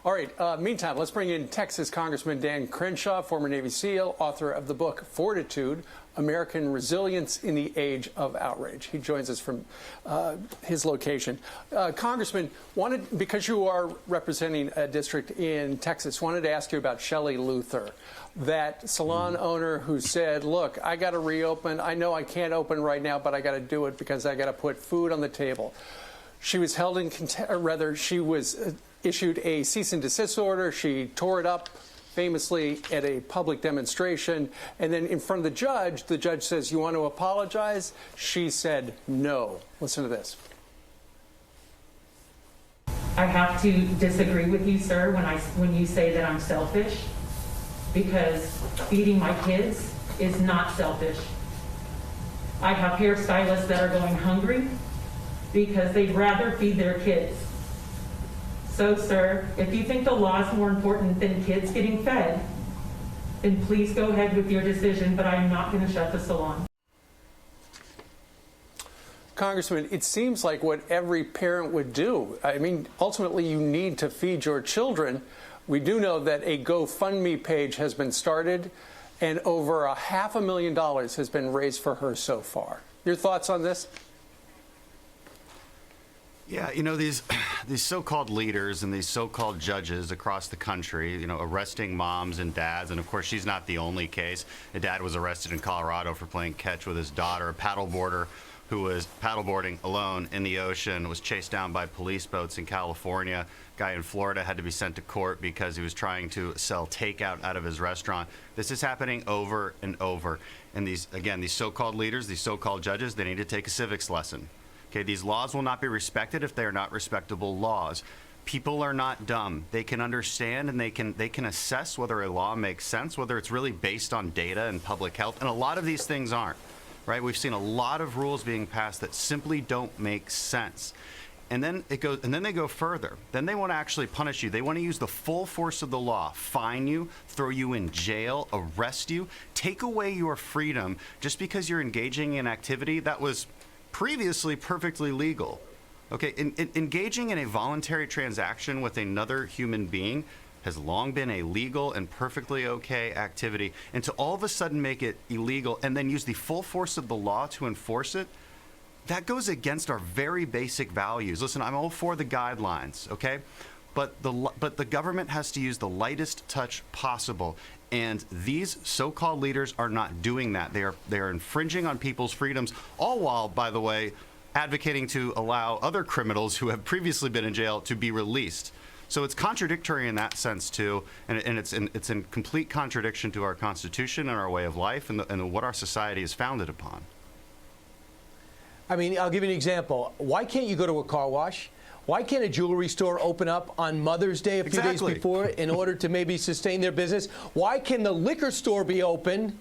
All right, meantime, let's bring in Texas Congressman Dan Crenshaw, former Navy SEAL, author of the book Fortitude, American Resilience in the Age of Outrage. He joins us from his location. Congressman, because you are representing a district in Texas, wanted to ask you about Shelley Luther, that salon owner who said, look, I got to reopen. I know I can't open right now, but I got to do it because I got to put food on the table. She was held in contempt, or rather, she was issued a cease and desist order. She tore it up famously at a public demonstration. And then in front of the judge says, you want to apologize? She said no. Listen to this. I have to disagree with you, sir, when you say that I'm selfish, because feeding my kids is not selfish. I have hairstylists that are going hungry because they'd rather feed their kids. So, sir, if you think the law is more important than kids getting fed, then please go ahead with your decision, but I'm not going to shut the salon. Congressman, it seems like what every parent would do. I mean, ultimately, you need to feed your children. We do know that a GoFundMe page has been started, and over $500,000 has been raised for her so far. Your thoughts on this? Yeah, you know, these so-called leaders and these so-called judges across the country, you know, arresting moms and dads. And of course, she's not the only case. A dad was arrested in Colorado for playing catch with his daughter. A paddleboarder who was paddleboarding alone in the ocean was chased down by police boats in California. Guy in Florida had to be sent to court because he was trying to sell takeout out of his restaurant. This is happening over and over. And these so-called leaders, these so-called judges, they need to take a civics lesson. Okay, these laws will not be respected if they are not respectable laws. People are not dumb. They can understand and they can assess whether a law makes sense, whether it's really based on data and public health. And a lot of these things aren't, right? We've seen a lot of rules being passed that simply don't make sense. And then they go further. Then they want to actually punish you. They want to use the full force of the law, fine you, throw you in jail, arrest you, take away your freedom just because you're engaging in activity that was previously perfectly legal. Okay, engaging in a voluntary transaction with another human being has long been a legal and perfectly okay activity. And to all of a sudden make it illegal and then use the full force of the law to enforce it, that goes against our very basic values. Listen, I'm all for the guidelines, okay? But the government has to use the lightest touch possible. And these so-called leaders are not doing that. They are infringing on people's freedoms, all while, by the way, advocating to allow other criminals who have previously been in jail to be released. So it's contradictory in that sense too, and it's in complete contradiction to our Constitution and our way of life and what our society is founded upon. I mean, I'll give you an example. Why can't you go to a car wash? Why can't a jewelry store open up on Mother's Day a few days before in order to maybe sustain their business? Why can the liquor store be open?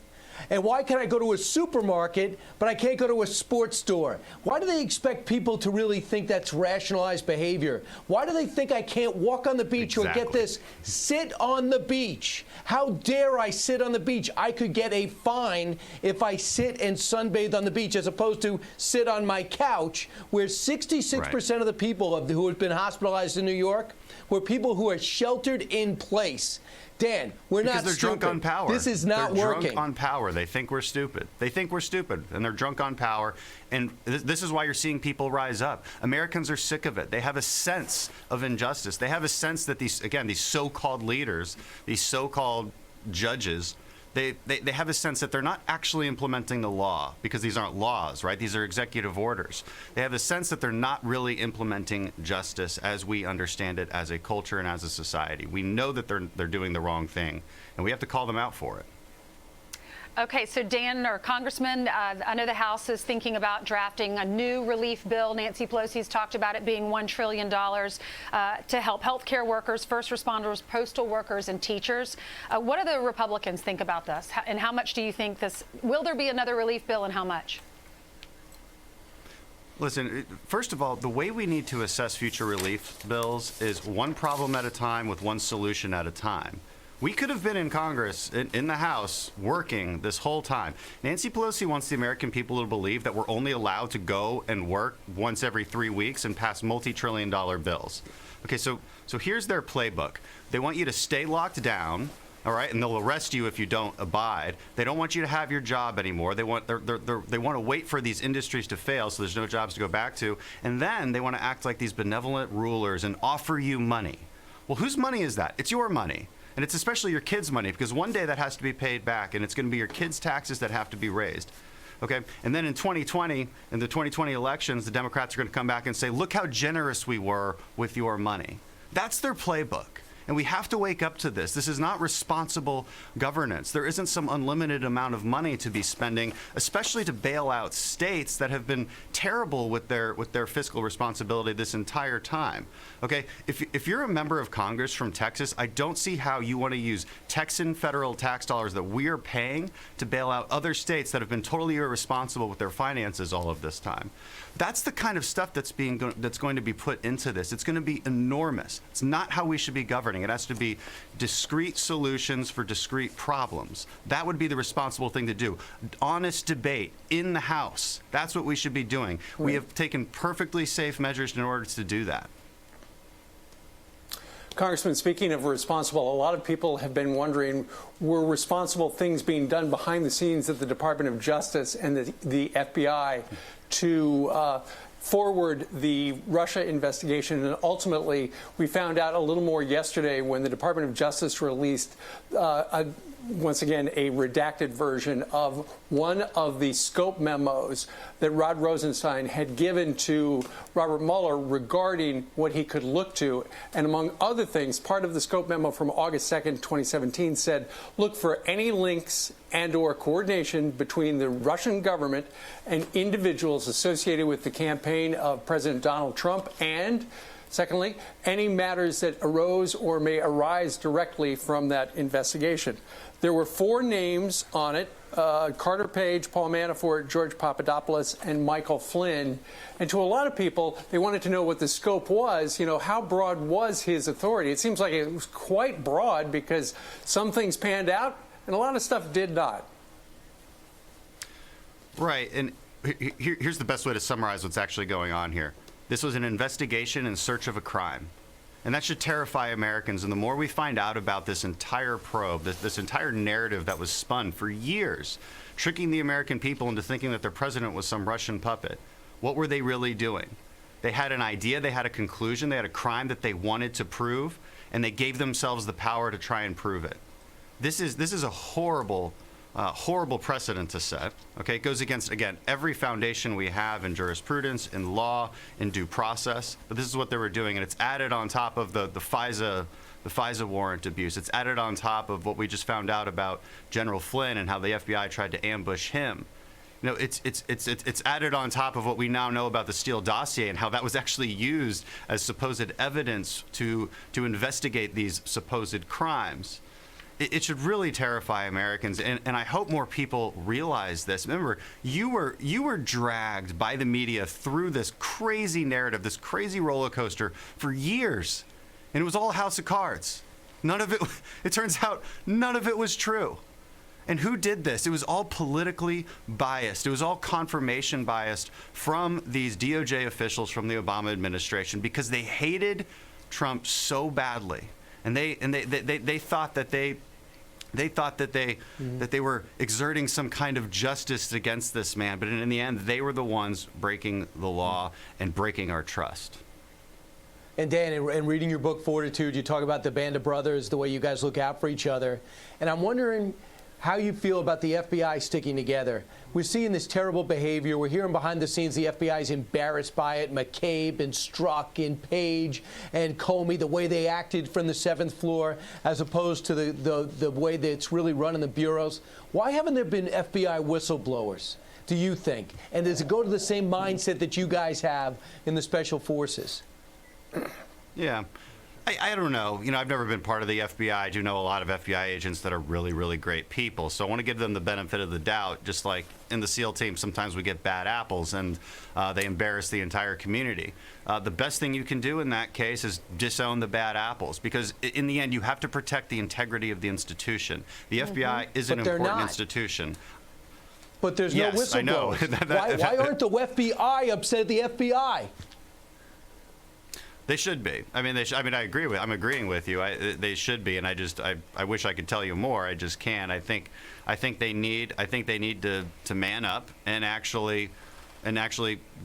And why can I go to a supermarket, but I can't go to a sports store? Why do they expect people to really think that's rationalized behavior? Why do they think I can't walk on the beach or get this, sit on the beach? How dare I sit on the beach? I could get a fine if I sit and sunbathe on the beach as opposed to sit on my couch, where 66% of the people who have been hospitalized in New York were people who are sheltered in place. Dan, we're not stupid. Because they're drunk on power. This is not working. They're drunk on power. They think we're stupid. They think we're stupid, and they're drunk on power. And this is why you're seeing people rise up. Americans are sick of it. They have a sense of injustice. They have a sense that these so-called leaders, these so-called judges, they have a sense that they're not actually implementing the law, because these aren't laws, right? These are executive orders. They have a sense that they're not really implementing justice as we understand it as a culture and as a society. We know that they're doing the wrong thing, and we have to call them out for it. Okay, so Dan, or Congressman, I know the House is thinking about drafting a new relief bill. Nancy Pelosi's talked about it being $1 trillion to help healthcare workers, first responders, postal workers, and teachers. What do the Republicans think about this? And how much do you think this, will there be another relief bill, and how much? Listen, first of all, the way we need to assess future relief bills is one problem at a time with one solution at a time. We could have been in Congress, in the House, working this whole time. Nancy Pelosi wants the American people to believe that we're only allowed to go and work once every 3 weeks and pass multi-trillion-dollar bills. Okay, so here's their playbook. They want you to stay locked down, all right, and they'll arrest you if you don't abide. They don't want you to have your job anymore. They want to wait for these industries to fail so there's no jobs to go back to, and then they want to act like these benevolent rulers and offer you money. Well, whose money is that? It's your money. And it's especially your kids' money, because one day that has to be paid back, and it's going to be your kids' taxes that have to be raised. Okay? And then in 2020, in the 2020 elections, the Democrats are going to come back and say, look how generous we were with your money. That's their playbook. And we have to wake up to this. This is not responsible governance. There isn't some unlimited amount of money to be spending, especially to bail out states that have been terrible with their fiscal responsibility this entire time. Okay, if you're a member of Congress from Texas, I don't see how you want to use Texan federal tax dollars that we are paying to bail out other states that have been totally irresponsible with their finances all of this time. That's the kind of stuff that's going to be put into this. It's going to be enormous. It's not how we should be governing. It has to be discrete solutions for discrete problems. That would be the responsible thing to do. Honest debate in the House. That's what we should be doing. Right. We have taken perfectly safe measures in order to do that. Congressman, speaking of responsible, a lot of people have been wondering, were responsible things being done behind the scenes at the Department of Justice and the FBI to forward the Russia investigation? And ultimately, we found out a little more yesterday when the Department of Justice released once again, a redacted version of one of the scope memos that Rod Rosenstein had given to Robert Mueller regarding what he could look to. And among other things, part of the scope memo from August 2nd, 2017 said, look for any links and or coordination between the Russian government and individuals associated with the campaign of President Donald Trump, and secondly, any matters that arose or may arise directly from that investigation. There were 4 names on it: Carter Page, Paul Manafort, George Papadopoulos, and Michael Flynn. And to a lot of people, they wanted to know what the scope was. You know, how broad was his authority? It seems like it was quite broad, because some things panned out and a lot of stuff did not. Right. And here's the best way to summarize what's actually going on here. This was an investigation in search of a crime. And that should terrify Americans. And the more we find out about this entire probe, this entire narrative that was spun for years, tricking the American people into thinking that their president was some Russian puppet, what were they really doing? They had an idea, they had a conclusion, they had a crime that they wanted to prove, and they gave themselves the power to try and prove it. This is a horrible precedent to set. Okay, it goes against, again, every foundation we have in jurisprudence, in law, in due process. But this is what they were doing, and it's added on top of the FISA warrant abuse. It's added on top of what we just found out about General Flynn and how the FBI tried to ambush him. You know, it's added on top of what we now know about the Steele dossier and how that was actually used as supposed evidence to investigate these supposed crimes. It should really terrify Americans, and I hope more people realize this. Remember, you were dragged by the media through this crazy narrative, this crazy roller coaster for years, and it was all a house of cards. None of it, it turns out, none of it was true. And who did this? It was all politically biased. It was all confirmation biased from these DOJ officials from the Obama administration, because they hated Trump so badly. And they thought that they were exerting some kind of justice against this man, but in the end, they were the ones breaking the law and breaking our trust. And Dan, in reading your book, Fortitude, you talk about the band of brothers, the way you guys look out for each other. And I'm wondering how you feel about the FBI sticking together. We're seeing this terrible behavior. We're hearing behind the scenes the FBI is embarrassed by it. McCabe and Strzok and Page and Comey, the way they acted from the 7th floor, as opposed to the way that it's really run in the bureaus. Why haven't there been FBI whistleblowers, do you think? And does it go to the same mindset that you guys have in the Special Forces? Yeah. I don't know. You know, I've never been part of the FBI. I do know a lot of FBI agents that are really, really great people. So I want to give them the benefit of the doubt, just like in the SEAL team, sometimes we get bad apples and they embarrass the entire community. The best thing you can do in that case is disown the bad apples, because in the end, you have to protect the integrity of the institution. The FBI is an important institution. But there's no whistleblowers. I know. Why aren't the FBI upset at the FBI? They should be. I mean, I'm agreeing with you. They should be, and I wish I could tell you more. I just can't. I think they need to man up and actually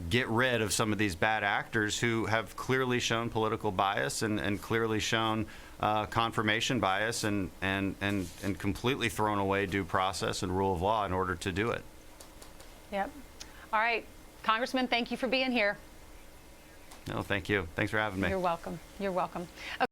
get rid of some of these bad actors who have clearly shown political bias and clearly shown confirmation bias and completely thrown away due process and rule of law in order to do it. Yep. All right, Congressman, thank you for being here. No, thank you. Thanks for having me. You're welcome. You're welcome.